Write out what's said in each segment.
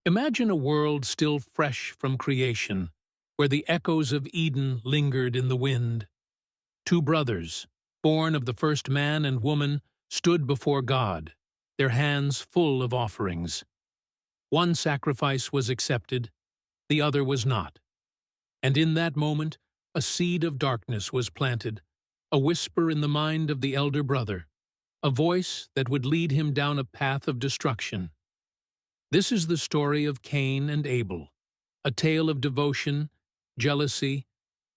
Imagine a world still fresh from creation, where the echoes of Eden lingered in the wind. Two brothers, born of the first man and woman, stood before God, their hands full of offerings. One sacrifice was accepted, the other was not. And in that moment, a seed of darkness was planted, a whisper in the mind of the elder brother, a voice that would lead him down a path of destruction. This is the story of Cain and Abel, a tale of devotion, jealousy,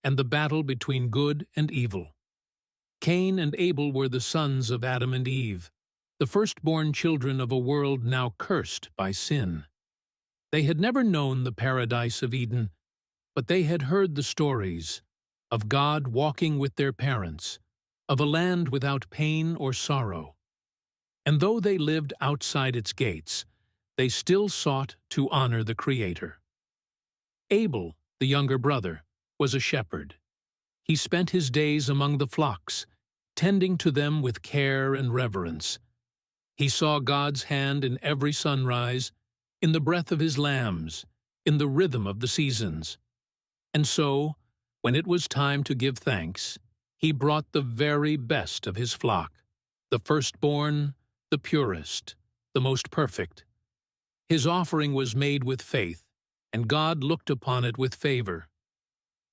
and the battle between good and evil. Cain and Abel were the sons of Adam and Eve, the firstborn children of a world now cursed by sin. They had never known the paradise of Eden, but they had heard the stories of God walking with their parents, of a land without pain or sorrow. And though they lived outside its gates, they still sought to honor the Creator. Abel, the younger brother, was a shepherd. He spent his days among the flocks, tending to them with care and reverence. He saw God's hand in every sunrise, in the breath of his lambs, in the rhythm of the seasons. And so, when it was time to give thanks, he brought the very best of his flock, the firstborn, the purest, the most perfect. His offering was made with faith, and God looked upon it with favor.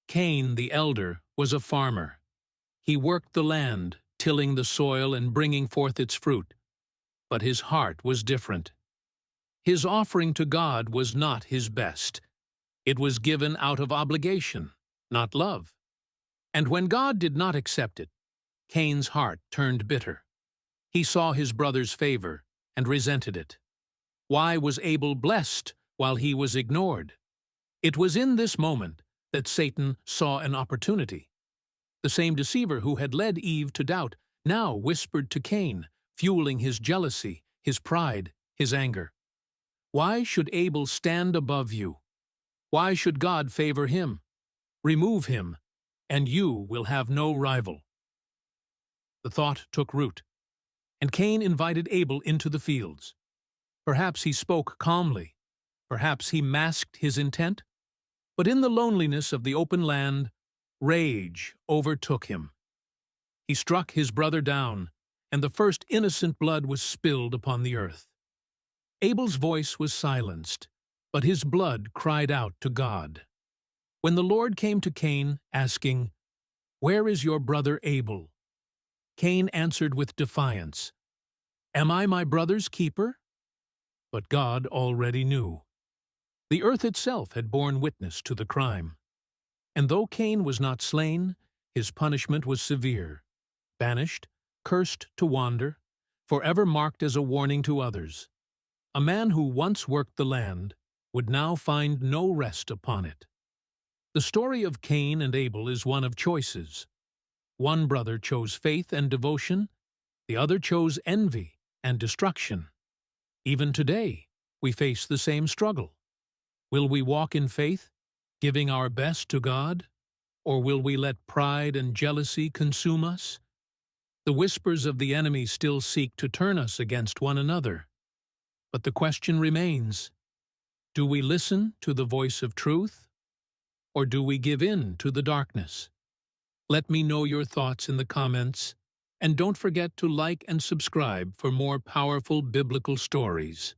Cain, the elder, was a farmer. He worked the land, tilling the soil and bringing forth its fruit. But his heart was different. His offering to God was not his best. It was given out of obligation, not love. And when God did not accept it, Cain's heart turned bitter. He saw his brother's favor and resented it. Why was Abel blessed while he was ignored? It was in this moment that Satan saw an opportunity. The same deceiver who had led Eve to doubt now whispered to Cain, fueling his jealousy, his pride, his anger. Why should Abel stand above you? Why should God favor him? Remove him, and you will have no rival. The thought took root, and Cain invited Abel into the fields. Perhaps he spoke calmly, perhaps he masked his intent, but in the loneliness of the open land, rage overtook him. He struck his brother down, and the first innocent blood was spilled upon the earth. Abel's voice was silenced, but his blood cried out to God. When the Lord came to Cain, asking, "Where is your brother Abel?" Cain answered with defiance, "Am I my brother's keeper?" But God already knew. The earth itself had borne witness to the crime. And though Cain was not slain, his punishment was severe. Banished, cursed to wander, forever marked as a warning to others. A man who once worked the land would now find no rest upon it. The story of Cain and Abel is one of choices. One brother chose faith and devotion, the other chose envy and destruction. Even today, we face the same struggle. Will we walk in faith, giving our best to God, or will we let pride and jealousy consume us? The whispers of the enemy still seek to turn us against one another. But the question remains, do we listen to the voice of truth, or do we give in to the darkness? Let me know your thoughts in the comments, and don't forget to like and subscribe for more powerful biblical stories.